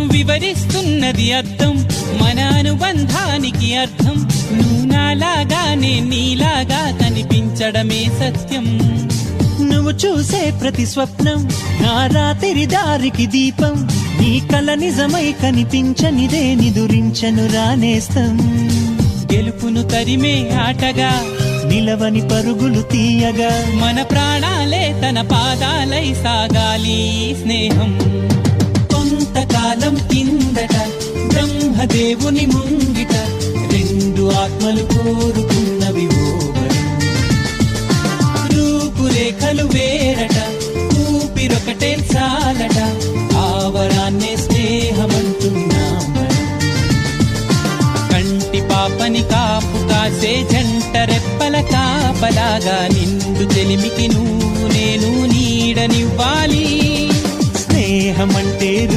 వివరిస్తున్నది అర్థం మన అనుబంధానికి అర్థం. నువ్వు నాలాగానే నీలాగా కనిపించడమే సత్యం. నువ్వు చూసే ప్రతి స్వప్నం నా రాత్రి దారికి దీపం. నీ కల నిజమై కనిపించనిదే నిదురించను రానేస్తం. గెలుపును తరిమే ఆటగా నిలవని పరుగులు తీయగా మన ప్రాణాలే తన పాదాలై సాగాలి స్నేహం. కొంతకాలం కిందట బ్రహ్మదేవుని ముంగిట రెండు ఆత్మలు కోరుకున్నవి ఓవరం. రూపురేఖలు వేరట ఊపిరొకటే చాలట ఆవరాన్నే స్నేహమంటున్నాం. కంటి పాపని కాపు కాసే జంట రెప్పల కాపలాగా నిండు చెలిమికి నువ్వు నేను నీడనివ్వాలి. స్నేహమంటే